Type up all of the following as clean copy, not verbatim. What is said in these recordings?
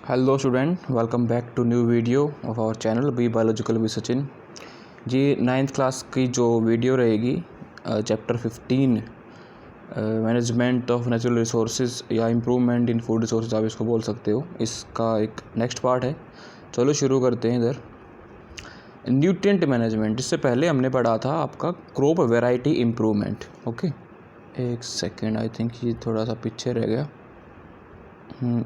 Hello student, welcome back to new video of our channel be biological with Sachin ji. 9th class की जो video रहेगी chapter 15 management of natural resources या improvement in food resources आप इसको बोल सकते हो, इसका एक नेक्स्ट पार्ट है। चलो शुरू करते हैं। इधर न्यूट्रिएंट मैनेजमेंट, इससे पहले हमने पढ़ा था आपका क्रॉप वैरायटी इम्प्रूवमेंट। ओके, एक सेकेंड, आई थिंक ये थोड़ा सा पीछे रह गया।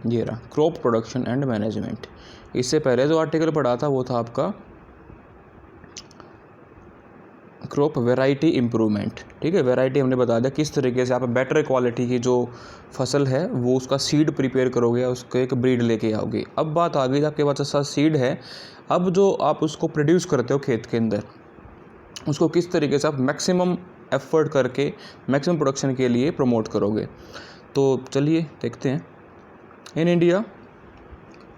ये रहा क्रॉप प्रोडक्शन एंड मैनेजमेंट। इससे पहले जो आर्टिकल पढ़ा था वो था आपका क्रॉप वैरायटी इम्प्रूवमेंट। ठीक है, वैरायटी हमने बता दिया किस तरीके से आप बेटर क्वालिटी की जो फसल है वो उसका सीड प्रिपेयर करोगे, उसको एक ब्रीड लेके आओगे। अब बात आ गई, आपके पास ऐसा सीड है, अब जो आप उसको प्रोड्यूस करते हो खेत के अंदर, उसको किस तरीके से आप मैक्सिमम एफर्ट करके मैक्सिमम प्रोडक्शन के लिए प्रमोट करोगे। तो चलिए देखते हैं। In India,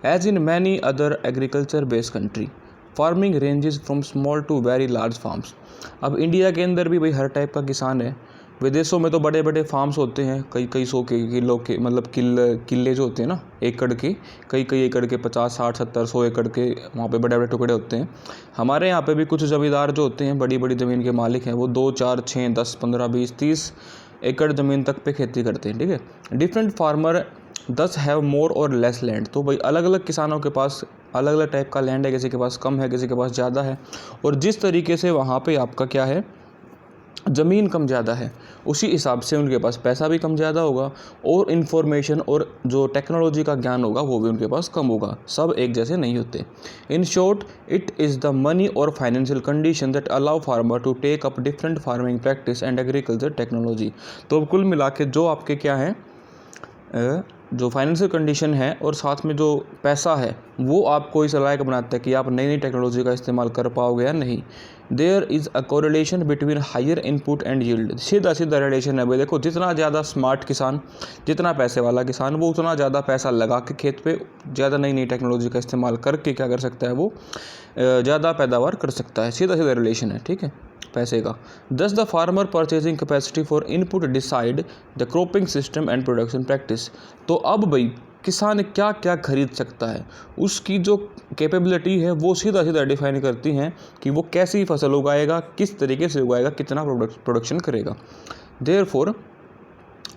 as in many other agriculture-based country, farming ranges from small to very large farms. अब इंडिया के अंदर भी भाई हर टाइप का किसान है। विदेशों में तो बड़े बड़े फार्म्स होते हैं, कई सौ के किलो के, मतलब किले जो होते हैं ना, एकड़ के, कई एकड़ के, 50, 60, 70, 100 एकड़ के वहाँ पे बड़े बड़े टुकड़े होते हैं। हमारे यहाँ पे भी कुछ जमींदार जो होते हैं, बड़ी बड़ी ज़मीन के मालिक हैं, वो 2, 4, 6, 10, 15, 20, 30 एकड़ ज़मीन तक पे खेती करते हैं। ठीक है, डिफरेंट फार्मर दस हैव मोर और लेस लैंड। तो भाई अलग अलग किसानों के पास अलग अलग टाइप का लैंड है, किसी के पास कम है, किसी के पास ज़्यादा है, और जिस तरीके से वहाँ पे आपका क्या है, ज़मीन कम ज़्यादा है, उसी हिसाब से उनके पास पैसा भी कम ज़्यादा होगा, और इन्फॉर्मेशन और जो टेक्नोलॉजी का ज्ञान होगा वो भी उनके पास कम होगा। सब एक जैसे नहीं होते। In short, it is the money और financial condition that allow farmer to take up different farming practice and agriculture technology. तो कुल मिला के जो आपके क्या है, जो फाइनेंशियल कंडीशन है और साथ में जो पैसा है, वो आपको इस लायक बनाता है कि आप नई नई टेक्नोलॉजी का इस्तेमाल कर पाओगे या नहीं। There is a correlation between higher input and yield. सीधा सीधा रिलेशन है भाई। देखो, जितना ज़्यादा स्मार्ट किसान, जितना पैसे वाला किसान, वो उतना ज़्यादा पैसा लगा के खेत पे ज़्यादा नई नई टेक्नोलॉजी का इस्तेमाल करके क्या कर सकता है, वो ज़्यादा पैदावार कर सकता है। सीधा सीधा रिलेशन है, ठीक है, पैसे का। दस the farmer purchasing capacity for input decide the cropping system and production practice. तो अब भाई किसान क्या क्या खरीद सकता है, उसकी जो कैपेबिलिटी है वो सीधा सीधा डिफाइन करती हैं कि वो कैसी फसल उगाएगा, किस तरीके से उगाएगा, कितना प्रोडक्शन करेगा। Therefore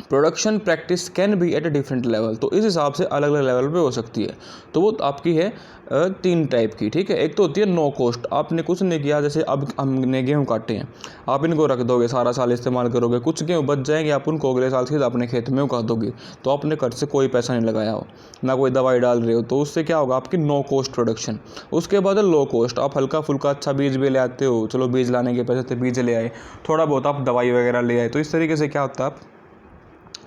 production practice can be at a different level. तो इस हिसाब से अलग अलग लेवल पे हो सकती है। तो वो आपकी है 3 टाइप की। ठीक है, एक तो होती है नो कॉस्ट। आपने कुछ नहीं किया, जैसे अब हमने गेहूँ काटे हैं, आप इनको रख दोगे, सारा साल इस्तेमाल करोगे, कुछ गेहूँ बच जाएंगे, आप उनको अगले साल सीधा अपने खेत में उगा दोगे। तो आपने खर्च से कोई पैसा नहीं लगाया हो, ना कोई दवाई डाल रहे हो, तो उससे क्या होगा, आपकी नो कॉस्ट प्रोडक्शन। उसके बाद लो कॉस्ट, आप हल्का फुल्का अच्छा बीज भी ले आते हो, चलो बीज लाने के पैसे से बीज ले आए, थोड़ा बहुत आप दवाई वगैरह ले आए, तो इस तरीके से क्या होता है, आप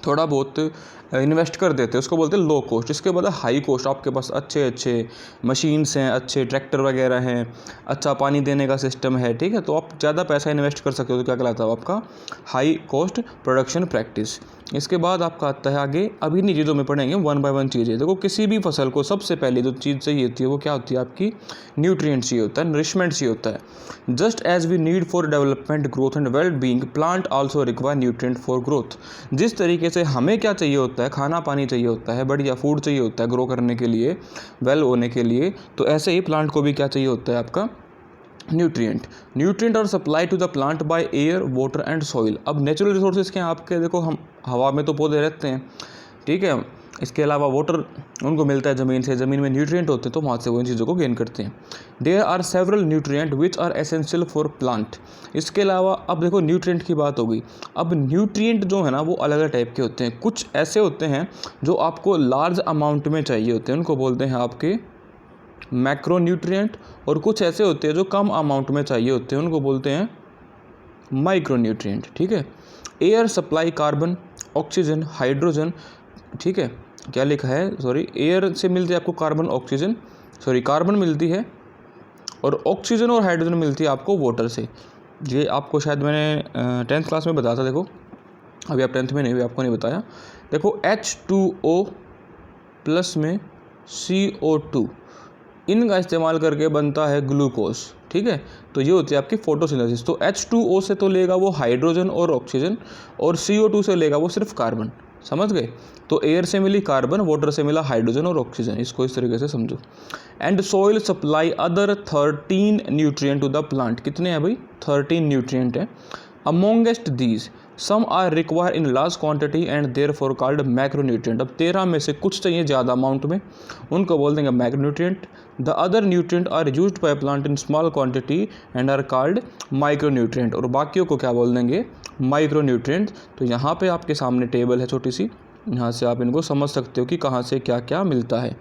थोड़ा बहुत इन्वेस्ट कर देते हैं, उसको बोलते हैं लो कॉस्ट। इसके बाद हाई कॉस्ट, आपके पास अच्छे अच्छे मशीन्स हैं, अच्छे ट्रैक्टर वगैरह हैं, अच्छा पानी देने का सिस्टम है। ठीक है, तो आप ज़्यादा पैसा इन्वेस्ट कर सकते हो, तो क्या कहलाता है आपका हाई कॉस्ट प्रोडक्शन प्रैक्टिस। इसके बाद आपका आता है आगे, अभी नहीं चीज़ों में पढ़ेंगे, 1 बाय 1 चीज़ें। देखो, किसी भी फसल को सबसे पहले जो चीज़ चाहिए होती है वो क्या होती है, आपकी न्यूट्रिएंट चाहिए होता है, नरिशमेंट चाहिए होता है। Just as we need for development, growth and well being, plant also require nutrient for growth. जिस तरीके से हमें क्या चाहिए होता है, खाना पानी चाहिए होता है, बढ़िया फूड चाहिए होता है ग्रो करने के लिए, वेल होने के लिए, तो ऐसे ही प्लांट को भी क्या चाहिए होता है, आपका nutrient are supply to the plant by air, water and soil. अब नेचुरल रिसोर्सेज क्या हैं आपके, देखो, हम हवा में तो पौधे रहते हैं, ठीक है, इसके अलावा वाटर उनको मिलता है ज़मीन से, ज़मीन में न्यूट्रिएंट होते हैं, तो वहाँ से वो इन चीज़ों को गेन करते हैं। There are several nutrient which are essential for plant. इसके अलावा अब देखो, न्यूट्रिएंट की बात हो गई। अब न्यूट्रिएंट जो है ना, वो अलग अलग टाइप के होते हैं। कुछ ऐसे होते हैं जो आपको लार्ज अमाउंट में चाहिए होते हैं, उनको बोलते हैं आपके मैक्रो न्यूट्रिएंट, और कुछ ऐसे होते हैं जो कम अमाउंट में चाहिए होते हैं, उनको बोलते हैं माइक्रो न्यूट्रिएंट। ठीक है, air supply carbon, oxygen, hydrogen. ठीक है, क्या लिखा है, सॉरी, एयर से मिलती है आपको कार्बन, ऑक्सीजन, सॉरी, कार्बन मिलती है, और ऑक्सीजन और हाइड्रोजन मिलती है आपको वाटर से। ये आपको शायद मैंने 10th क्लास में बताया था। देखो, अभी आप 10th में नहीं हुए, आपको नहीं बताया। देखो, H2O प्लस में CO2, इनका इस्तेमाल करके बनता है ग्लूकोज। ठीक है, तो ये होती है आपकी फोटोसिंथेसिस। तो H2O से तो लेगा वो हाइड्रोजन और ऑक्सीजन, और CO2 से लेगा वो सिर्फ कार्बन। समझ गए। तो एयर से मिली कार्बन, वाटर से मिला हाइड्रोजन और ऑक्सीजन, इसको इस तरीके से समझो। And soil supply other 13 nutrient to the plant, कितने हैं भाई 13 न्यूट्रिएंट हैं। Amongst these some are require in large quantity and therefore called macronutrient, अब 13 में से कुछ चाहिए ज़्यादा अमाउंट में, उनको बोल देंगे macronutrient. The other nutrient are used by plant in small quantity and are called micronutrient, और बाकियों को क्या बोल देंगे माइक्रोन्यूट्रिएंट। तो यहाँ पे आपके सामने टेबल है छोटी सी, यहाँ से आप इनको समझ सकते हो कि कहाँ से क्या क्या मिलता है।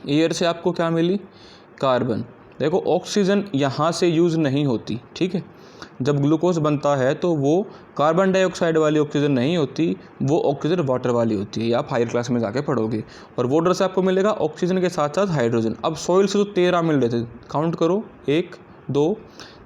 एयर से आपको क्या मिली कार्बन, देखो ऑक्सीजन यहाँ से यूज़ नहीं होती, ठीक है। जब ग्लूकोज बनता है तो वो कार्बन डाइऑक्साइड वाली ऑक्सीजन नहीं होती, वो ऑक्सीजन वाटर वाली होती है, ये आप हायर क्लास में जाके पढ़ोगे। और वाटर से आपको मिलेगा ऑक्सीजन के साथ साथ हाइड्रोजन। अब सॉइल से तो 13 मिल रहे थे, काउंट करो 1 2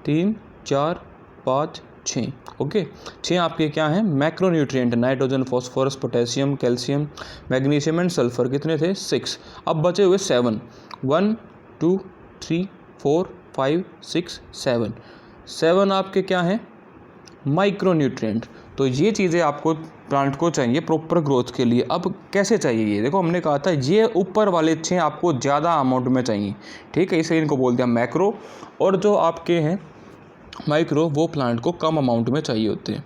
3 4 5 6, ओके 6 आपके क्या हैं macronutrient, nitrogen, phosphorus, potassium, calcium, magnesium and sulphur, कितने थे 6। अब बचे हुए 7, 1 2 3 4 5 6 7, 7 आपके क्या हैं माइक्रोन्यूट्रिएंट। तो ये चीज़ें आपको प्लांट को चाहिए प्रॉपर ग्रोथ के लिए। अब कैसे चाहिए ये देखो, हमने कहा था ये ऊपर वाले 6 आपको ज़्यादा अमाउंट में चाहिए, ठीक है, इसलिए इनको बोलते हैं मैक्रो, और जो आपके हैं माइक्रो वो प्लांट को कम अमाउंट में चाहिए होते हैं।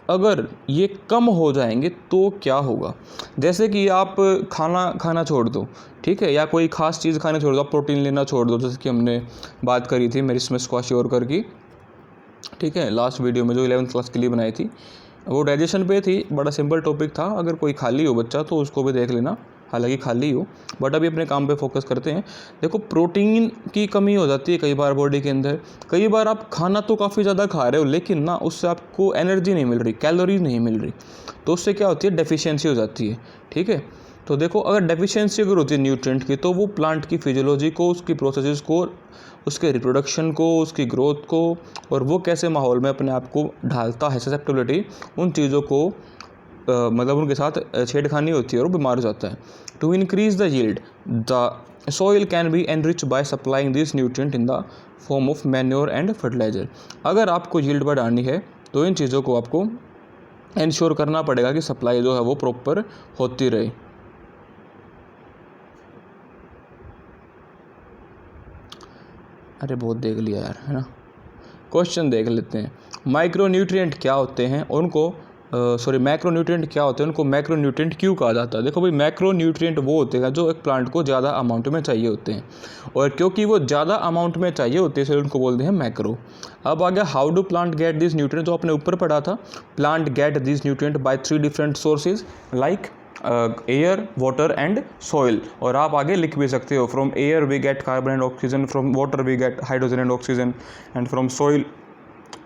अगर ये कम हो जाएंगे तो क्या होगा, जैसे कि आप खाना छोड़ दो, ठीक है, या कोई ख़ास चीज़ खाना छोड़ दो, आप प्रोटीन लेना छोड़ दो, जैसे कि हमने बात करी थी मेरी इसमें स्क्वाश योरकर की, ठीक है, लास्ट वीडियो में जो 11th क्लास के लिए बनाई थी, वो डाइजेशन पे थी, बड़ा सिंपल टॉपिक था। अगर कोई खाली हो बच्चा तो उसको भी देख लेना, हालांकि खाली हो, बट अभी अपने काम पे फोकस करते हैं। देखो प्रोटीन की कमी हो जाती है कई बार बॉडी के अंदर, कई बार आप खाना तो काफ़ी ज़्यादा खा रहे हो लेकिन ना उससे आपको एनर्जी नहीं मिल रही, कैलोरीज नहीं मिल रही, तो उससे क्या होती है डेफिशिएंसी हो जाती है, ठीक है। तो देखो अगर डेफिशिएंसी अगर होती है न्यूट्रिएंट की, तो वो प्लांट की फिजियोलॉजी को, उसकी प्रोसेसेस को, उसके रिप्रोडक्शन को, उसकी ग्रोथ को, और वो कैसे माहौल में अपने आप को ढालता है, ससेप्टिबिलिटी, उन चीज़ों को मतलब उनके साथ छेड़खानी होती है और वो बीमार हो जाता है। To increase the yield the soil can be enrich by supplying this nutrient in the form of manure and fertiliser. अगर आपको यील्ड बढ़ानी है तो इन चीज़ों को आपको इंश्योर करना पड़ेगा कि सप्लाई जो है वो प्रॉपर होती रहे। अरे बहुत देख लिया यार, है ना। क्वेश्चन देख लेते हैं, माइक्रोन्यूट्रिएंट क्या होते हैं, उनको मैक्रोन्यूट्रिएंट क्या होते हैं, उनको मैक्रोन्यूट्रिएंट क्यों कहा जाता है। देखो भाई मैक्रोन्यूट्रिएंट वो होते हैं जो एक प्लांट को ज़्यादा अमाउंट में चाहिए होते हैं, और क्योंकि वो ज़्यादा अमाउंट में चाहिए होते हैं इसलिए उनको बोलते हैं मैक्रो। अब आ गया how do plant get this nutrient, जो आपने ऊपर पढ़ा था, plant get this nutrient by 3 different sources like air, water and soil, और आप आगे लिख भी सकते हो, from air we get carbon and oxygen, from water we get hydrogen and oxygen, and from soil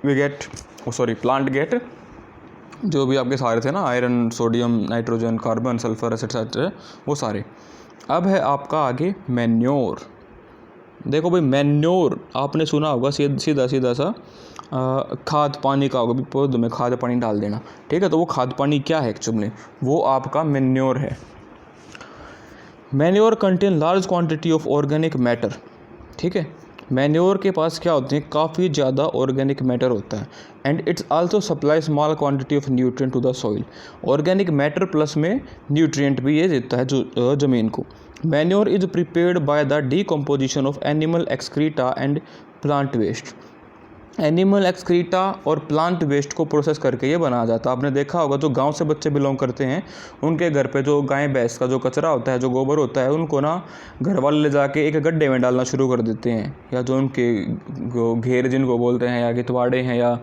we get plant get जो भी आपके सारे थे ना, iron, sodium, nitrogen, carbon, sulphur, etcetera, वो सारे। अब है आपका आगे मैन्योर। देखो भाई मैन्योर आपने सुना होगा, सीधा सा खाद पानी का होगा, पौधों में खाद पानी डाल देना, ठीक है। तो वो खाद पानी क्या है एक्चुअली, वो आपका मैन्योर है। Manure contain large quantity of organic matter, ठीक है। मैन्योर के पास क्या होते हैं, काफ़ी ज़्यादा ऑर्गेनिक मैटर होता है, and it's also supply small quantity of nutrient to the soil. Organic matter plus में न्यूट्रिएंट भी ये देता है जो ज़मीन को। Manure is prepared by the decomposition of animal excreta and plant waste. Animal excreta और प्लांट वेस्ट को प्रोसेस करके ये बनाया जाता है। आपने देखा होगा जो गांव से बच्चे बिलोंग करते हैं, उनके घर पे जो गाय भैंस का जो कचरा होता है, जो गोबर होता है, उनको ना घर वाले ले जाके एक गड्ढे में डालना शुरू कर देते हैं, या जो उनके घेर जिनको बोलते हैं, या गितवाड़े हैं, या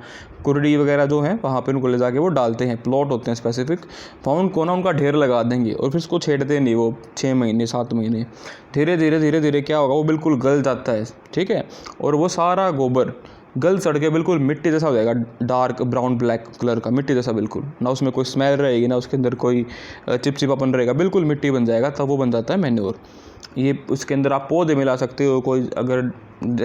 कुरडी वगैरह जो हैं, वहाँ पे उनको ले जाके वो डालते हैं। प्लॉट होते हैं स्पेसिफिक, तो उनको ना उनका ढेर लगा देंगे और फिर उसको छेड़ते नहीं, वो 6 महीने 7 महीने, धीरे धीरे क्या होगा, वो बिल्कुल गल जाता है, ठीक है। और वो सारा गोबर गल सड़ के बिल्कुल मिट्टी जैसा हो जाएगा, डार्क ब्राउन ब्लैक कलर का, मिट्टी जैसा बिल्कुल, ना उसमें कोई स्मेल रहेगी, ना उसके अंदर कोई चिपचिपापन रहेगा, बिल्कुल मिट्टी बन जाएगा, तब वो बन जाता है मैन्योर। ये उसके अंदर आप पौधे मिला सकते हो, कोई अगर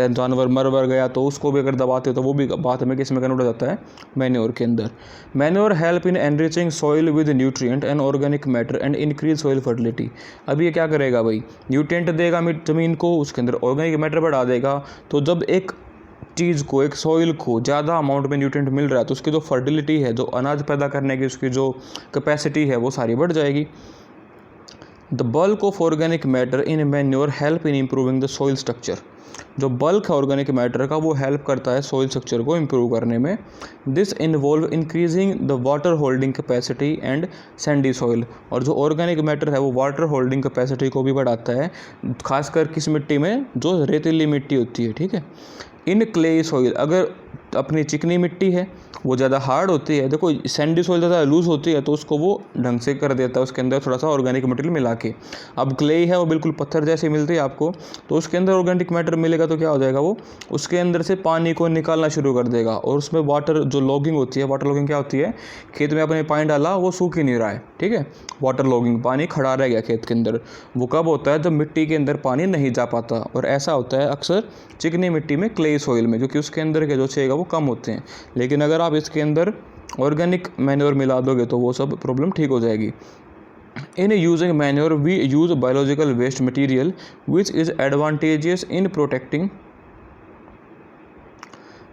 जानवर मर गया तो उसको भी अगर दबाते हो तो वो भी बाद में किस में कन्वर्ट हो जाता है मैन्योर के अंदर। Manure help in enriching soil with nutrient and organic matter and increase soil fertility. अब ये क्या करेगा भाई, न्यूट्रिएंट देगा ज़मीन को, उसके अंदर ऑर्गेनिक मैटर बढ़ा देगा। तो जब एक चीज़ को, एक सॉइल को ज़्यादा अमाउंट में न्यूट्रिएंट मिल रहा है तो उसकी जो फर्टिलिटी है, जो अनाज पैदा करने की उसकी जो कैपेसिटी है वो सारी बढ़ जाएगी। The bulk of organic matter in manure help in improving the soil structure. जो बल्क है ऑर्गेनिक मैटर का वो हेल्प करता है सॉइल स्ट्रक्चर को इम्प्रूव करने में। This involve increasing the water holding capacity and Sandy soil. और जो ऑर्गेनिक मैटर है वो वाटर होल्डिंग कैपेसिटी को भी बढ़ाता है, खासकर किस मिट्टी में, जो रेतीली मिट्टी होती है, ठीक है। इन क्ले सॉइल, अगर अपनी चिकनी मिट्टी है वो ज़्यादा हार्ड होती है, देखो सैंडी सॉइल ज़्यादा लूज़ होती है तो उसको वो ढंग से कर देता है, उसके अंदर थोड़ा सा ऑर्गेनिक मटेरियल मिला के। अब क्ले है वो बिल्कुल पत्थर जैसे मिलती है आपको, तो उसके अंदर ऑर्गेनिक मैटर मिलेगा तो क्या हो जाएगा, वो उसके अंदर से पानी को निकालना शुरू कर देगा। और उसमें वाटर जो लॉगिंग होती है, वाटर लॉगिंग क्या होती है, खेत में आपने पानी डाला वो सूख ही नहीं रहा है, ठीक है। वाटर लॉगिंग, पानी खड़ा रह गया खेत के अंदर, वो कब होता है, जब मिट्टी के अंदर पानी नहीं जा पाता। और ऐसा होता है अक्सर चिकनी मिट्टी में, क्ले सॉइल में, क्योंकि उसके अंदर के जो छेगा वो कम होते हैं। लेकिन अगर आप इसके अंदर ऑर्गेनिक मैन्योर मिला दोगे तो वो सब प्रॉब्लम ठीक हो जाएगी। In using manure we use biological waste material which is advantageous in protecting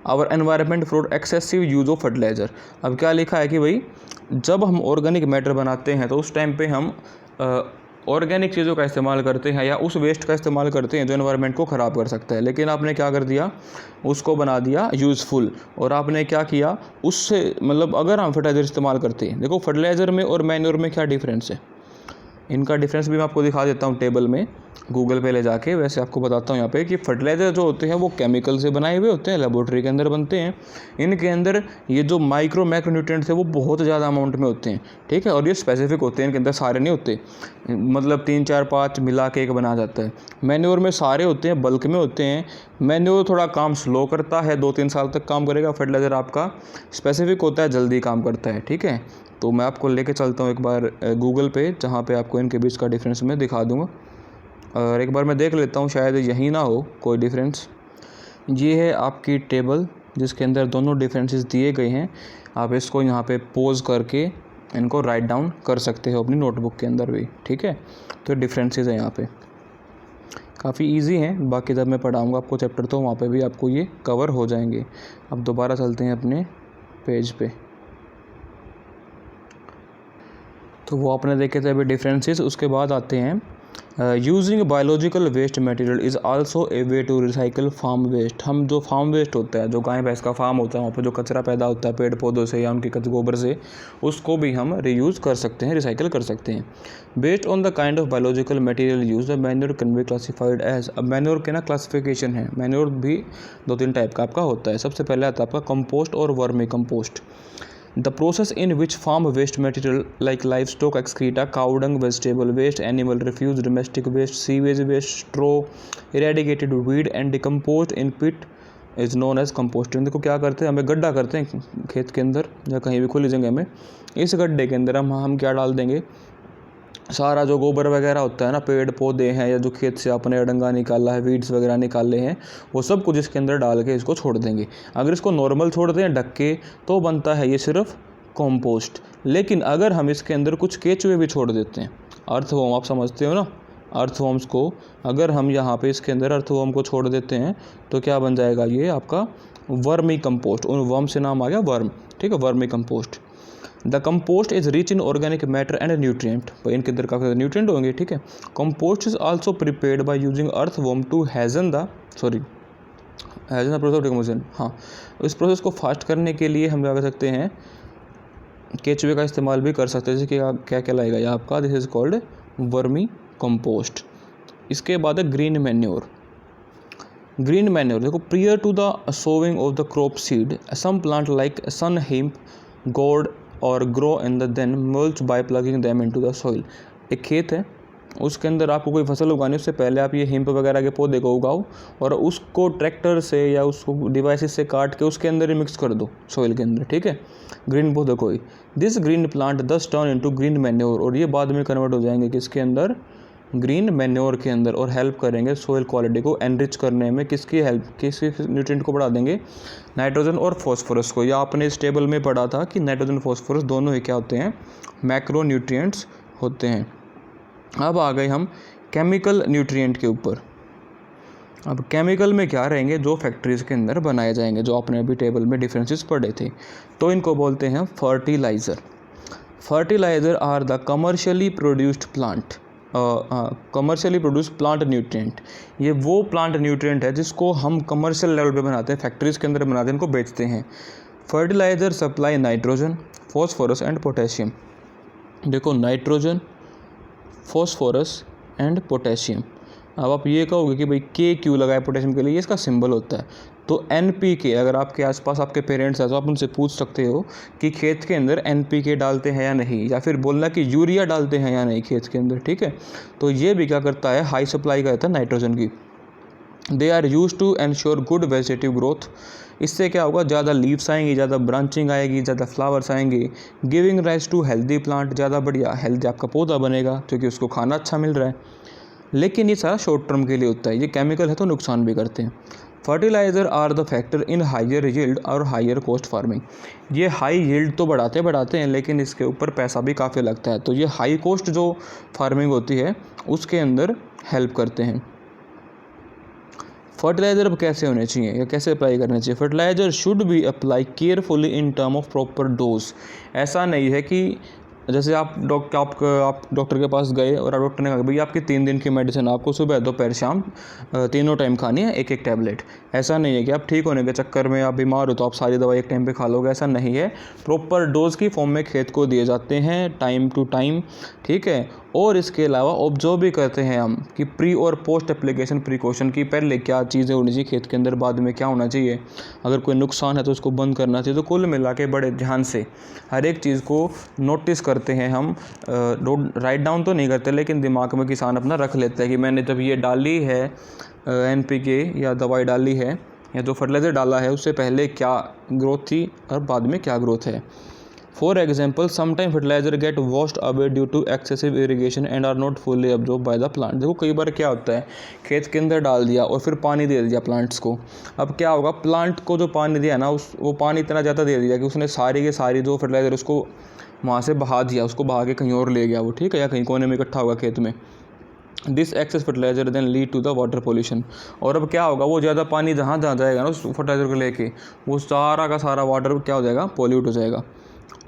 our environment from excessive use of fertiliser. अब क्या लिखा है कि भाई जब हम ऑर्गेनिक मैटर बनाते हैं तो उस टाइम पे हम ऑर्गेनिक चीज़ों का इस्तेमाल करते हैं या उस वेस्ट का इस्तेमाल करते हैं जो एनवायरनमेंट को ख़राब कर सकता है। लेकिन आपने क्या कर दिया, उसको बना दिया यूज़फुल। और आपने क्या किया उससे, मतलब अगर हम फर्टिलाइज़र इस्तेमाल करते हैं, देखो फर्टिलाइज़र में और मैन्योर में क्या डिफरेंस है, इनका डिफरेंस भी मैं आपको दिखा देता हूँ टेबल में, गूगल पे ले जाके। वैसे आपको बताता हूँ यहाँ पे कि फर्टिलाइज़र जो होते हैं वो केमिकल से बनाए हुए होते हैं, लेबोरेटरी के अंदर बनते हैं। इनके अंदर ये जो माइक्रो न्यूट्रिएंट्स है वो बहुत ज़्यादा अमाउंट में होते हैं, ठीक है। और ये स्पेसिफिक होते हैं, इनके अंदर सारे नहीं होते, मतलब 3 4 5 मिला के एक बना जाता है। मैन्योर में सारे होते हैं, बल्क में होते हैं। मैन्योर थोड़ा काम स्लो करता है, 2-3 साल तक काम करेगा। फर्टिलाइज़र आपका स्पेसिफिक होता है, जल्दी काम करता है, ठीक है। तो मैं आपको लेके चलता हूँ एक बार गूगल पे, जहाँ पे आपको इनके बीच का डिफरेंस मैं दिखा दूँगा। और एक बार मैं देख लेता हूँ, शायद यही ना हो कोई डिफरेंस। ये है आपकी टेबल जिसके अंदर दोनों डिफरेंसेस दिए गए हैं। आप इसको यहाँ पे पॉज करके इनको राइट डाउन कर सकते हो अपनी नोटबुक के अंदर भी, ठीक है। तो डिफरेंसेस हैं यहाँ पे, काफ़ी इजी हैं। बाकी जब मैं पढ़ाऊँगा आपको चैप्टर तो वहाँ पे भी आपको ये कवर हो जाएंगे। अब दोबारा चलते हैं अपने पेज पे। तो वो आपने देखे थे अभी डिफरेंसेस। उसके बाद आते हैं using biological waste material is also a way to recycle farm waste. हम जो फार्म वेस्ट होता है, जो गाय भैंस का फार्म होता है, वहाँ पर जो कचरा पैदा होता है पेड़ पौधों से या उनके गोबर से, उसको भी हम रीयूज़ कर सकते हैं, रिसाइकल कर सकते हैं। Based on the kind of biological material use, the manure can be classified as. अब मैन्योर के ना क्लासिफिकेशन है, मैन्योर भी 2-3 टाइप का आपका होता है। सबसे पहले आता है आपका कंपोस्ट और vermi compost. The process in which farm waste material like livestock excreta, cow dung, vegetable waste, animal refuse, domestic waste, sewage waste, straw, eradicated weed and decomposed in pit is known as composting। देखो क्या करते हैं, हमें गड्ढा करते हैं खेत के अंदर या कहीं भी खुली जगह में। इस गड्ढे के अंदर हम क्या डाल देंगे, सारा जो गोबर वगैरह होता है ना, पेड़ पौधे हैं या जो खेत से आपने अडंगा निकाला है, वीड्स वगैरह निकाले हैं, वो सब कुछ इसके अंदर डाल के इसको छोड़ देंगे। अगर इसको नॉर्मल छोड़ दें ढक के तो बनता है ये सिर्फ कंपोस्ट। लेकिन अगर हम इसके अंदर कुछ केचुए भी छोड़ देते हैं, अर्थवॉर्म, आप समझते हो ना, अर्थवॉर्म्स को अगर हम यहाँ पे इसके अंदर अर्थवॉर्म को छोड़ देते हैं तो क्या बन जाएगा, ये आपका वर्मी कंपोस्ट। उन वर्म से नाम आ गया वर्म, ठीक है, vermicompost. The compost is rich in organic matter and nutrient. इनके अंदर काफ़ी न्यूट्रिएंट होंगे, ठीक है। Compost is also prepared by using earthworm to hasten the process of decomposition. हाँ, इस प्रोसेस को फास्ट करने के लिए हम क्या कर सकते हैं, केचुए का इस्तेमाल भी कर सकते हैं। जैसे कि क्या कहलाएगा ये आपका, this is called vermicompost. इसके बाद है ग्रीन मैन्योर। ग्रीन मैन्योर देखो, prior to the sowing of the crop seed some plant like sun hemp गोड और grow in the then mulch by plugging them into the soil. एक खेत है, उसके अंदर आपको कोई फसल उगानी, उससे पहले आप ये हिम्प वगैरह के पौधे को उगाओ और उसको ट्रैक्टर से या उसको डिवाइसेस से काट के उसके अंदर ही मिक्स कर दो सॉइल के अंदर, ठीक है, ग्रीन पौधे को ही। दिस ग्रीन प्लांट दस टर्न इनटू ग्रीन मैन्योर, और ये बाद में कन्वर्ट हो जाएंगे किसके अंदर, ग्रीन मैन्योर के अंदर, और हेल्प करेंगे सॉइल क्वालिटी को एनरिच करने में। किसकी हेल्प, किसी न्यूट्रिएंट को बढ़ा देंगे, नाइट्रोजन और फॉस्फोरस को। या आपने इस टेबल में पढ़ा था कि नाइट्रोजन फॉस्फोरस दोनों ही क्या होते हैं, मैक्रो न्यूट्रिएंट्स होते हैं। अब आ गए हम केमिकल न्यूट्रिएंट के ऊपर। अब केमिकल में क्या रहेंगे, जो फैक्ट्रीज़ के अंदर बनाए जाएंगे, जो आपने अभी टेबल में डिफरेंसेस पढ़े थे, तो इनको बोलते हैं fertiliser. Fertiliser are the commercially produced plant nutrient. ये वो प्लांट न्यूट्रिएंट है जिसको हम कमर्शियल लेवल पे बनाते हैं, फैक्ट्रीज़ के अंदर बनाते हैं, इनको बेचते हैं। Fertiliser supply nitrogen, phosphorus and potassium. देखो, नाइट्रोजन, फॉस्फोरस एंड पोटेशियम। अब आप ये कहोगे कि भाई के क्यों लगाए पोटेशियम के लिए, ये इसका सिंबल होता है। तो NPK, अगर आपके आसपास आपके पेरेंट्स हैं तो आप उनसे पूछ सकते हो कि खेत के अंदर NPK डालते हैं या नहीं, या फिर बोलना कि यूरिया डालते हैं या नहीं खेत के अंदर, ठीक है। तो ये भी क्या करता है, हाई सप्लाई करता है नाइट्रोजन की। They are use to ensure good vegetative growth. इससे क्या होगा, ज़्यादा लीव्स आएंगी, ज़्यादा ब्रांचिंग आएगी, ज़्यादा फ्लावर्स आएंगे, giving rise to healthy plant. ज़्यादा बढ़िया हेल्दी आपका पौधा बनेगा क्योंकि उसको खाना अच्छा मिल रहा है। लेकिन ये सारा शॉर्ट टर्म के लिए होता है, ये केमिकल है तो नुकसान भी करते हैं। Fertiliser are the factor in higher yield और हायर कॉस्ट फार्मिंग। ये हाई यील्ड तो बढ़ाते हैं, लेकिन इसके ऊपर पैसा भी काफ़ी लगता है, तो ये हाई कॉस्ट जो फार्मिंग होती है उसके अंदर हेल्प करते हैं। फर्टिलाइज़र अब कैसे होने चाहिए या कैसे अप्लाई करने चाहिए। Fertiliser should be apply carefully in term of proper dose. ऐसा नहीं है कि जैसे आप डॉक्टर के पास गए और डॉक्टर ने कहा भैया आपकी 3 दिन की मेडिसिन, आपको सुबह दोपहर शाम तीनों टाइम खानी है, एक टैबलेट। ऐसा नहीं है कि आप ठीक होने के चक्कर में आप बीमार हो तो आप सारी दवाई एक टाइम पे खा लोगे, ऐसा नहीं है। प्रॉपर डोज की फॉर्म में खेत को दिए जाते हैं टाइम टू टाइम, ठीक है। और इसके अलावा ऑब्जर्व भी करते हैं हम कि प्री और पोस्ट एप्लीकेशन प्रिकॉशन की पहले क्या चीज़ें होनी चाहिए खेत के अंदर, बाद में क्या होना चाहिए, अगर कोई नुकसान है तो उसको बंद करना चाहिए। तो कुल मिला के बड़े ध्यान से हर एक चीज़ को नोटिस करते हैं हम। राइट डाउन तो नहीं करते, लेकिन दिमाग में किसान अपना रख लेता है कि मैंने जब ये डाली है NPK या दवाई डाली है या जो फर्टिलाइज़र डाला है उससे पहले क्या ग्रोथ थी और बाद में क्या ग्रोथ है। For example, sometime fertiliser get washed away due to excessive irrigation and are not fully absorb by the plant. देखो कई बार क्या होता है, खेत के अंदर डाल दिया और फिर पानी दे दिया प्लांट्स को। अब क्या होगा, प्लांट को जो पानी दिया ना वो पानी इतना ज़्यादा दे दिया कि उसने सारी के सारी जो फर्टिलाइज़र उसको वहाँ से बहा दिया, उसको बहा के कहीं और ले गया वो, ठीक है, या कहीं कोने में इकट्ठा होगा खेत में। This excess fertiliser then lead to the water pollution. और अब क्या होगा, वो ज़्यादा पानी जहाँ जाएगा ना उस फर्टिलाइजर को लेके, वो सारा का सारा वाटर क्या हो जाएगा, पॉल्यूट हो जाएगा।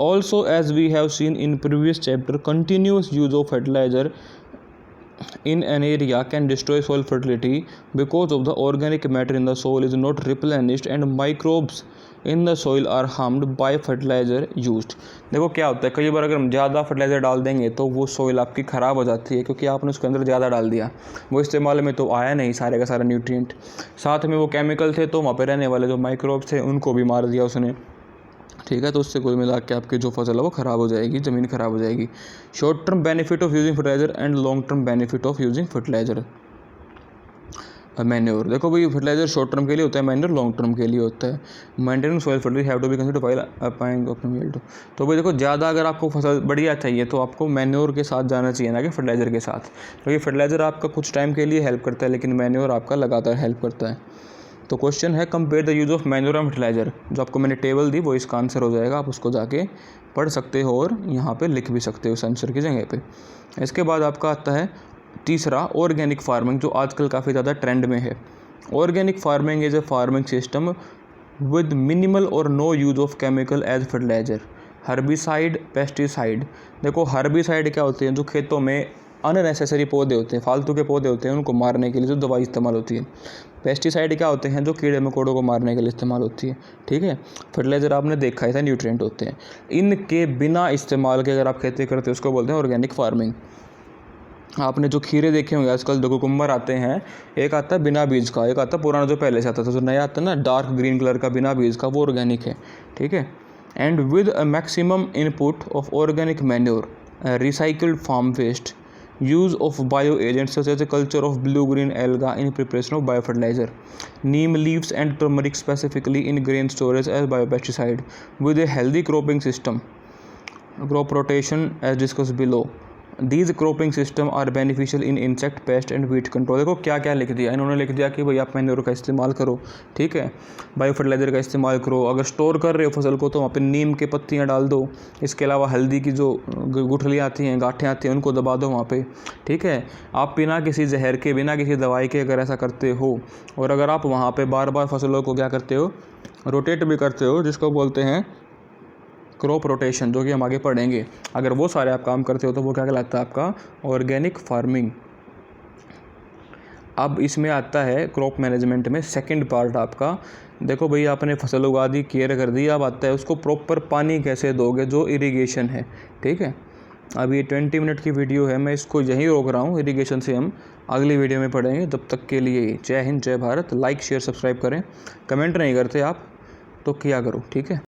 Also, as we have seen in previous chapter, continuous use of fertilizer in an area can destroy soil fertility because of the organic matter in the soil is not replenished and microbes in the soil are harmed by fertilizer used। देखो क्या होता है, कई बार अगर हम ज़्यादा fertiliser डाल देंगे तो वो सोइल आपकी ख़राब हो जाती है, क्योंकि आपने उसके अंदर ज़्यादा डाल दिया, वो इस्तेमाल में तो आया नहीं सारे का सारा न्यूट्रिएंट, साथ में वो केमिकल थे तो वहाँ पे रहने वाले जो माइक्रोब्स थे उनको भी मार दिया उसने, ठीक है। तो उससे कोई मिला के आपकी जो फसल है वो ख़राब हो जाएगी, ज़मीन ख़राब हो जाएगी। Short term benefit of using fertiliser and long term benefit of using fertiliser manure. देखो भाई, फर्टिलाइजर शॉर्ट टर्म के लिए होता है, मैन्योर लॉन्ग टर्म के लिए होता है। Maintaining soil fertility have to be considered while applying optimum yield. तो भाई देखो, ज़्यादा अगर आपको फसल बढ़िया चाहिए तो आपको मैन्योर के साथ जाना चाहिए, ना कि फर्टिलाइजर के साथ, क्योंकि फर्टिलाइजर आपका कुछ टाइम के लिए हेल्प करता है लेकिन मैन्योर आपका लगातार हेल्प करता है। तो क्वेश्चन है, compare the use of manure and fertiliser. जो आपको मैंने टेबल दी वो इसका आंसर हो जाएगा, आप उसको जाके पढ़ सकते हो और यहाँ पे लिख भी सकते हो इस आंसर की जगह पे। इसके बाद आपका आता है तीसरा, ऑर्गेनिक फार्मिंग, जो आजकल काफ़ी ज़्यादा ट्रेंड में है। Organic farming is a farming system with minimal और no use of chemical as fertilizer, herbicide, pesticide. देखो हर्बिसाइड क्या होते हैं, जो खेतों में अननेसेसरी पौधे होते हैं, फालतू के पौधे होते हैं, उनको मारने के लिए जो दवाई इस्तेमाल होती है। पेस्टिसाइड क्या होते हैं, जो कीड़े मकोड़ों को मारने के लिए इस्तेमाल होती है, ठीक है। फर्टिलाइज़र आपने देखा ही था, न्यूट्रिएंट होते हैं। इनके बिना इस्तेमाल के अगर आप खेती करते हो उसको बोलते हैं ऑर्गेनिक फार्मिंग। आपने जो खीरे देखे होंगे आजकल, दो कुकुम्बर आते हैं, एक आता है बिना बीज का, एक आता है पुराना जो पहले से आता था, जो नया आता है ना डार्क ग्रीन कलर का बिना बीज का, वो ऑर्गेनिक है, ठीक है। And with a maximum input of organic manure, recycled farm waste, use of bio agents such as the culture of blue green alga in preparation of biofertilizer, neem leaves and turmeric specifically in grain storage as biopesticide, with a healthy cropping system, crop rotation as discussed below, these cropping system are beneficial in insect pest and weed control. देखो क्या क्या लिख दिया इन्होंने, लिख दिया कि भाई आप मैन्योर का इस्तेमाल करो, ठीक है, बायो फर्टिलाइज़र का इस्तेमाल करो, अगर स्टोर कर रहे हो फसल को तो वहाँ पे नीम के पत्तियाँ डाल दो, इसके अलावा हल्दी की जो गुठलियाँ आती हैं, गांठें आती हैं, उनको दबा दो वहाँ पे, ठीक है। आप बिना किसी जहर के, बिना किसी दवाई के अगर ऐसा करते हो, और अगर आप वहाँ पे बार बार फसलों को क्या करते हो, रोटेट भी करते हो, जिसको बोलते हैं क्रॉप रोटेशन, जो कि हम आगे पढ़ेंगे, अगर वो सारे आप काम करते हो तो वो क्या कहलाता है आपका ऑर्गेनिक फार्मिंग। अब इसमें आता है क्रॉप मैनेजमेंट में सेकंड पार्ट आपका, देखो भाई आपने फसल उगा दी, केयर कर दी, अब आता है उसको प्रॉपर पानी कैसे दोगे, जो इरिगेशन है, ठीक है। अब ये 20 मिनट की वीडियो है, मैं इसको यहीं रोक रहा हूँ, इरिगेशन से हम अगली वीडियो में पढ़ेंगे। तब तक के लिए जय हिंद, जय भारत। लाइक शेयर सब्सक्राइब करें, कमेंट नहीं करते आप तो किया करो, ठीक है।